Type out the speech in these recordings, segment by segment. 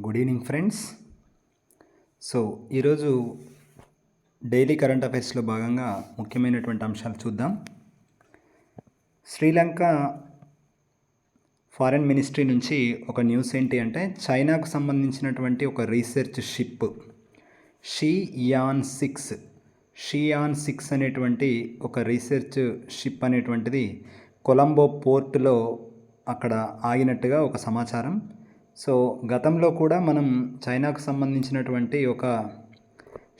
Good evening friends. So ఈరోజు daily current అఫైర్స్లో భాగంగా ముఖ్యమైనటువంటి అంశాలు చూద్దాం. శ్రీలంక ఫారెన్ మినిస్ట్రీ నుంచి ఒక న్యూస్ ఏంటి అంటే చైనాకు సంబంధించినటువంటి ఒక రీసెర్చ్ షిప్ షియాన్ 6 అనేటువంటి ఒక రీసెర్చ్ షిప్ అనేటువంటిది కొలంబో పోర్టులో అక్కడ ఆగినట్టుగా ఒక సమాచారం. సో గతంలో కూడా మనం చైనాకు సంబంధించినటువంటి ఒక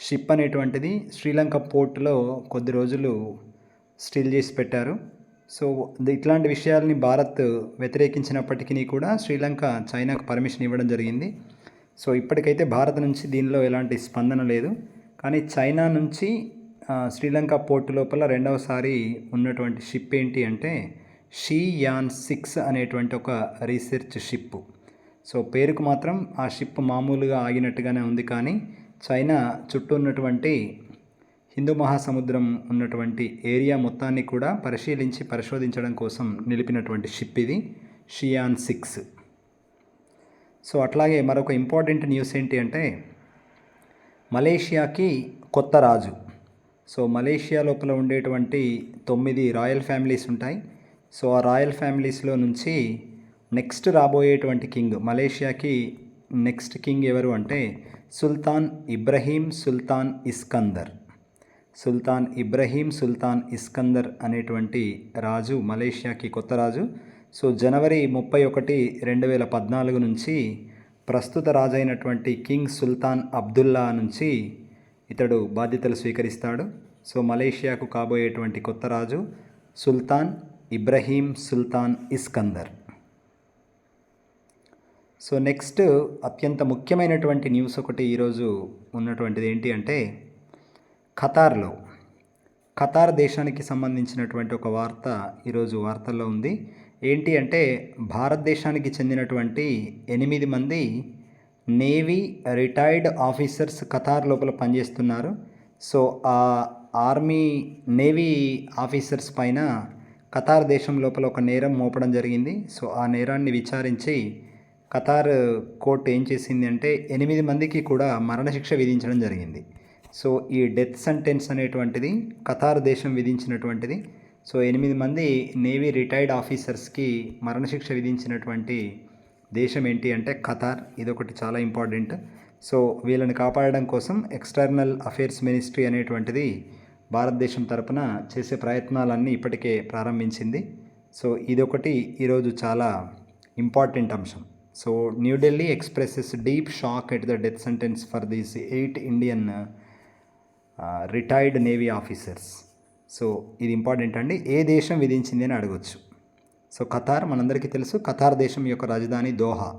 షిప్ అనేటువంటిది శ్రీలంక పోర్టులో కొద్ది రోజులు స్టిల్ చేసి పెట్టారు. సో ఇట్లాంటి విషయాల్ని భారత్ వ్యతిరేకించినప్పటికీ కూడా శ్రీలంక చైనాకు పర్మిషన్ ఇవ్వడం జరిగింది. సో ఇప్పటికైతే భారత్ నుంచి దీనిలో ఎలాంటి స్పందన లేదు. కానీ చైనా నుంచి శ్రీలంక పోర్టు లోపల రెండవసారి ఉన్నటువంటి షిప్ ఏంటి అంటే షియాన్ 6 అనేటువంటి ఒక రీసెర్చ్ షిప్. సో పేరుకు మాత్రం ఆ షిప్ మామూలుగా ఆగినట్టుగానే ఉంది, కానీ చైనా చుట్టూ ఉన్నటువంటి హిందూ మహాసముద్రం ఉన్నటువంటి ఏరియా మొత్తాన్ని కూడా పరిశోధించడం కోసం నిలిపినటువంటి షిప్ ఇది షియాన్ 6. సో అట్లాగే మరొక ఇంపార్టెంట్ న్యూస్ ఏంటి అంటే మలేషియాకి కొత్త రాజు. సో మలేషియా లోపల ఉండేటువంటి 9 రాయల్ ఫ్యామిలీస్ ఉంటాయి. సో ఆ రాయల్ ఫ్యామిలీస్లో నుంచి నెక్స్ట్ రాబోయేటువంటి కింగ్, మలేషియాకి నెక్స్ట్ కింగ్ ఎవరు అంటే సుల్తాన్ ఇబ్రహీం సుల్తాన్ ఇస్కందర్ అనేటువంటి రాజు మలేషియాకి కొత్త రాజు. సో జనవరి 31, 2014 నుంచి ప్రస్తుత రాజు అయినటువంటి కింగ్ సుల్తాన్ అబ్దుల్లా నుంచి ఇతడు బాధ్యతలు స్వీకరిస్తాడు. సో మలేషియాకు కాబోయేటువంటి కొత్త రాజు సుల్తాన్ ఇబ్రహీం సుల్తాన్ ఇస్కందర్. సో నెక్స్ట్ అత్యంత ముఖ్యమైనటువంటి న్యూస్ ఒకటి ఈరోజు ఉన్నటువంటిది ఏంటి అంటే ఖతార్ దేశానికి సంబంధించినటువంటి ఒక వార్త ఈరోజు వార్తల్లో ఉంది. ఏంటి అంటే భారతదేశానికి చెందినటువంటి 8 మంది నేవీ రిటైర్డ్ ఆఫీసర్స్ ఖతార్ లోపల పనిచేస్తున్నారు. సో ఆ ఆర్మీ నేవీ ఆఫీసర్స్ పైన ఖతార్ దేశం లోపల ఒక నేరం మోపడం జరిగింది. సో ఆ నేరాన్ని విచారించి ఖతార్ కోర్టు ఏం చేసింది అంటే 8 మందికి కూడా మరణశిక్ష విధించడం జరిగింది. సో ఈ డెత్ సెంటెన్స్ అనేటువంటిది ఖతార్ దేశం విధించినటువంటిది. సో 8 మంది నేవీ రిటైర్డ్ ఆఫీసర్స్కి మరణశిక్ష విధించినటువంటి దేశం ఏంటి అంటే ఖతార్. ఇదొకటి చాలా ఇంపార్టెంట్. సో వీళ్ళని కాపాడడం కోసం ఎక్స్టర్నల్ అఫైర్స్ మినిస్ట్రీ అనేటువంటిది భారతదేశం తరపున చేసే ప్రయత్నాలన్నీ ఇప్పటికే ప్రారంభించింది. సో ఇదొకటి ఈరోజు చాలా ఇంపార్టెంట్ అంశం. So New Delhi expresses deep shock at the death sentence for these 8 Indian retired navy officers. So ఇది ఇంపార్టెంట్ అండి. ఏ దేశం విధించింది అని అడగొచ్చు. సో ఖతార్ మనందరికీ తెలుసు. ఖతార్ దేశం యొక్క రాజధాని దోహా.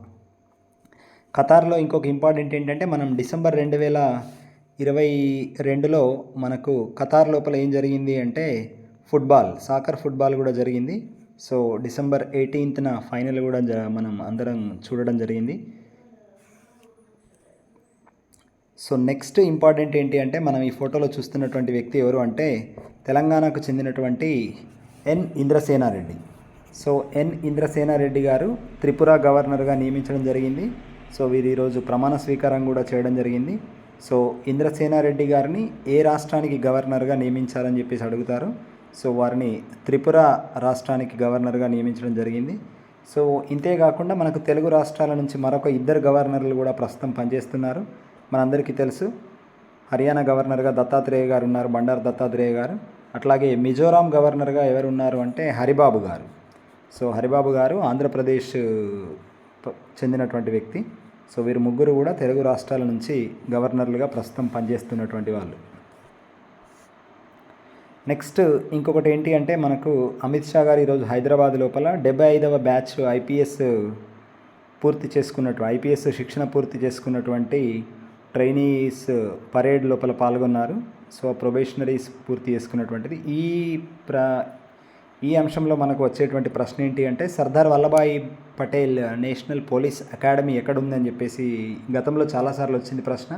ఖతార్లో ఇంకొక ఇంపార్టెంట్ ఏంటంటే మనం డిసెంబర్ 2022లో మనకు ఖతార్ లోపల ఏం జరిగింది అంటే సాకర్ ఫుట్బాల్ కూడా జరిగింది. సో డిసెంబర్ 18న ఫైనల్ కూడా మనం అందరం చూడడం జరిగింది. సో నెక్స్ట్ ఇంపార్టెంట్ ఏంటి అంటే మనం ఈ ఫోటోలో చూస్తున్నటువంటి వ్యక్తి ఎవరు అంటే తెలంగాణకు చెందినటువంటి ఎన్ ఇంద్రసేనారెడ్డి. సో ఎన్ ఇంద్రసేనారెడ్డి గారు త్రిపుర గవర్నర్గా నియమించడం జరిగింది. సో వీరు ఈరోజు ప్రమాణ స్వీకారం కూడా చేయడం జరిగింది. సో ఇంద్రసేనారెడ్డి గారిని ఏ రాష్ట్రానికి గవర్నర్గా నియమించాలని చెప్పేసి అడుగుతారు. సో వారిని త్రిపుర రాష్ట్రానికి గవర్నర్గా నియమించడం జరిగింది. సో ఇంతేకాకుండా మనకు తెలుగు రాష్ట్రాల నుంచి మరొక 2 గవర్నర్లు కూడా ప్రస్తుతం పనిచేస్తున్నారు. మనందరికీ తెలుసు హర్యానా గవర్నర్గా దత్తాత్రేయ గారు ఉన్నారు, బండారు దత్తాత్రేయ గారు. అట్లాగే మిజోరాం గవర్నర్గా ఎవరు ఉన్నారు అంటే హరిబాబు గారు. సో హరిబాబు గారు ఆంధ్రప్రదేశ్ చెందినటువంటి వ్యక్తి. సో వీరు ముగ్గురు కూడా తెలుగు రాష్ట్రాల నుంచి గవర్నర్లుగా ప్రస్తుతం పనిచేస్తున్నటువంటి వాళ్ళు. నెక్స్ట్ ఇంకొకటి ఏంటి అంటే మనకు అమిత్ షా గారు ఈరోజు హైదరాబాద్ లోపల 75వ బ్యాచ్ ఐపీఎస్ శిక్షణ పూర్తి చేసుకున్నటువంటి ట్రైనీస్ పరేడ్ లోపల పాల్గొన్నారు. సో ప్రొబేషనరీస్ పూర్తి చేసుకున్నటువంటిది. ఈ అంశంలో మనకు వచ్చేటువంటి ప్రశ్న ఏంటి అంటే Sardar Vallabhbhai Patel National Police Academy ఎక్కడుందని చెప్పేసి గతంలో చాలాసార్లు వచ్చింది ప్రశ్న.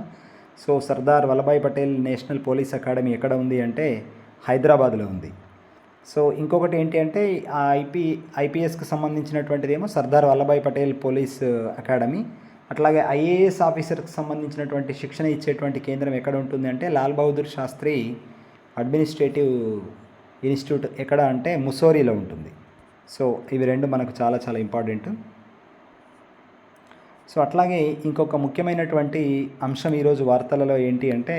So Sardar Vallabhbhai Patel National Police Academy ఎక్కడ ఉంది అంటే హైదరాబాద్లో ఉంది. సో ఇంకొకటి ఏంటి అంటే ఐపీఎస్కి సంబంధించినటువంటిది ఏమో సర్దార్ వల్లభాయ్ పటేల్ పోలీస్ అకాడమీ. అట్లాగే ఐఏఎస్ ఆఫీసర్కి సంబంధించినటువంటి శిక్షణ ఇచ్చేటువంటి కేంద్రం ఎక్కడ ఉంటుంది అంటే లాల్ బహదూర్ శాస్త్రి అడ్మినిస్ట్రేటివ్ ఇన్స్టిట్యూట్ ఎక్కడ అంటే ముస్సోరీలో ఉంటుంది. సో ఇవి రెండు మనకు చాలా చాలా ఇంపార్టెంట్. సో అట్లాగే ఇంకొక ముఖ్యమైనటువంటి అంశం ఈరోజు వార్తలలో ఏంటి అంటే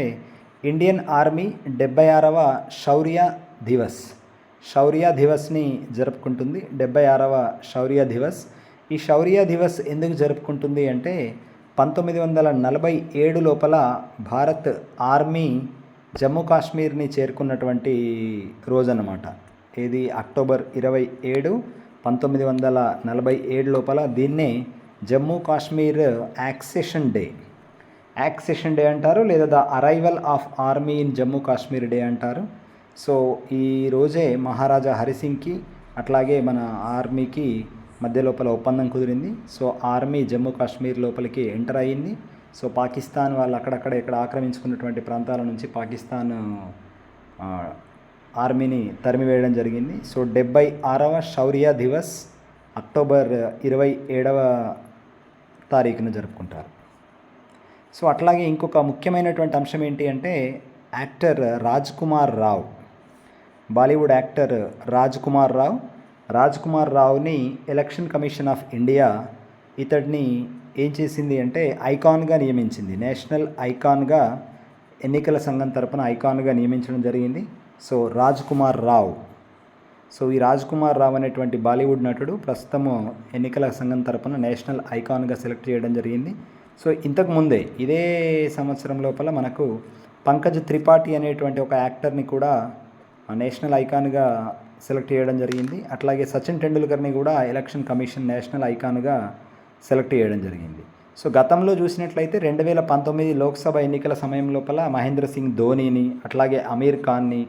ఇండియన్ ఆర్మీ 76వ శౌర్య దివస్ని జరుపుకుంటుంది. 76వ శౌర్య దివస్. ఈ శౌర్య దివస్ ఎందుకు జరుపుకుంటుంది అంటే 1947 లోపల భారత్ ఆర్మీ జమ్మూ కాశ్మీర్ని చేరుకున్నటువంటి రోజు అన్నమాట. ఇది అక్టోబర్ 27, 1947 లోపల దీన్నే జమ్మూ కాశ్మీర్ యాక్సెషన్ డే అంటారు, లేదా the arrival of army in Jammu Kashmir day అంటారు. సో ఈ రోజే మహారాజా హరిసింగ్కి అట్లాగే మన ఆర్మీకి మధ్య లోపల ఒప్పందం కుదిరింది. సో ఆర్మీ జమ్మూ కాశ్మీర్ లోపలికి ఎంటర్ అయ్యింది. సో పాకిస్తాన్ వాళ్ళు అక్కడక్కడ ఇక్కడ ఆక్రమించుకున్నటువంటి ప్రాంతాల నుంచి పాకిస్తాన్ ఆర్మీని తరిమివేయడం జరిగింది. సో 76వ శౌర్య దివస్ అక్టోబర్ 27వ తారీఖున జరుపుకుంటారు. సో అట్లాగే ఇంకొక ముఖ్యమైనటువంటి అంశం ఏంటి అంటే actor Bollywood actor Raj Kumar రావుని ఎలక్షన్ కమిషన్ ఆఫ్ ఇండియా ఇతడిని ఏం చేసింది అంటే ఐకాన్గా నియమించింది. నేషనల్ ఐకాన్గా ఎన్నికల సంఘం తరపున ఐకాన్గా నియమించడం జరిగింది. సో ఈ రాజ్ కుమార్ రావు అనేటువంటి బాలీవుడ్ నటుడు ప్రస్తుతము ఎన్నికల సంఘం తరపున నేషనల్ ఐకాన్గా సెలెక్ట్ చేయడం జరిగింది. సో ఇంతకు ముందే ఇదే సంవత్సరం లోపల మనకు పంకజ్ త్రిపాఠి అనేటువంటి ఒక యాక్టర్ని కూడా నేషనల్ ఐకాన్గా సెలెక్ట్ చేయడం జరిగింది. అట్లాగే సచిన్ టెండూల్కర్ని కూడా ఎలక్షన్ కమిషన్ నేషనల్ ఐకాన్గా సెలెక్ట్ చేయడం జరిగింది. సో గతంలో చూసినట్లయితే 2019 లోక్సభ ఎన్నికల సమయం లోపల మహేంద్ర సింగ్ ధోనీని అట్లాగే అమీర్ ఖాన్ని,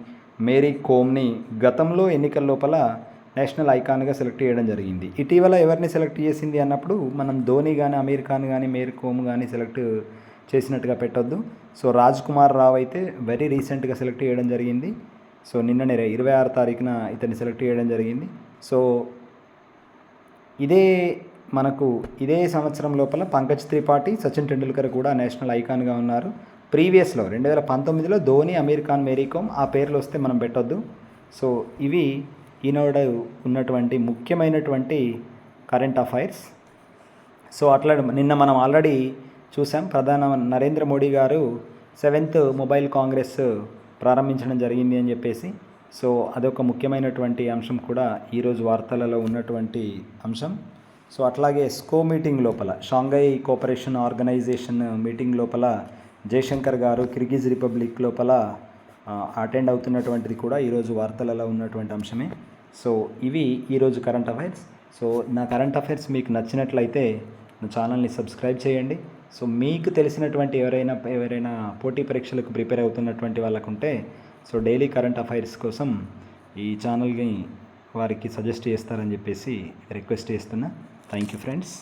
మేరీ కోమ్ని గతంలో ఎన్నికల లోపల నేషనల్ ఐకాన్గా సెలెక్ట్ చేయడం జరిగింది. ఇటీవల ఎవరిని సెలెక్ట్ చేసింది అన్నప్పుడు మనం ధోని కానీ, అమీర్ ఖాన్ కానీ, మేరీ కోమ్ కానీ సెలెక్ట్ చేసినట్టుగా పెట్టొద్దు. సో రాజ్ కుమార్ రావు అయితే వెరీ రీసెంట్గా సెలెక్ట్ చేయడం జరిగింది. సో నిన్ననే 26 తారీఖున ఇతన్ని సెలెక్ట్ చేయడం జరిగింది. సో ఇదే సంవత్సరం లోపల పంకజ్ త్రిపాఠి, సచిన్ టెండూల్కర్ కూడా నేషనల్ ఐకాన్గా ఉన్నారు. ప్రీవియస్లో 2019లో ధోని, అమీర్ ఖాన్, మేరీ కోమ్ ఆ పేర్లు వస్తే మనం పెట్టొద్దు. సో ఇవి ఈనాడు ఉన్నటువంటి ముఖ్యమైనటువంటి కరెంట్ అఫైర్స్. సో అట్లా నిన్న మనం ఆల్రెడీ చూసాం, నరేంద్ర మోడీ గారు 7th మొబైల్ కాంగ్రెస్ ప్రారంభించడం జరిగింది అని చెప్పేసి. సో అదొక ముఖ్యమైనటువంటి అంశం కూడా ఈరోజు వార్తలలో ఉన్నటువంటి అంశం. సో అట్లాగే స్కో మీటింగ్ లోపల, షాంఘై కోఆపరేషన్ ఆర్గనైజేషన్ మీటింగ్ లోపల జయశంకర్ గారు కిర్గిజ్ రిపబ్లిక్ లోపల అటెండ్ అవుతున్నటువంటిది కూడా ఈరోజు వార్తలలో ఉన్నటువంటి అంశమే. సో ఇవి ఈరోజు కరెంట్ అఫైర్స్. సో నా కరెంట్ అఫైర్స్ మీకు నచ్చినట్లయితే నా ఛానల్ని సబ్స్క్రైబ్ చేయండి. సో మీకు తెలిసినటువంటి ఎవరైనా పోటీ పరీక్షలకు ప్రిపేర్ అవుతున్నటువంటి వాళ్ళకు ఉంటే సో డైలీ కరెంట్ అఫైర్స్ కోసం ఈ ఛానల్ని వారికి సజెస్ట్ చేస్తారని చెప్పేసి రిక్వెస్ట్ చేస్తున్నా. Thank you friends.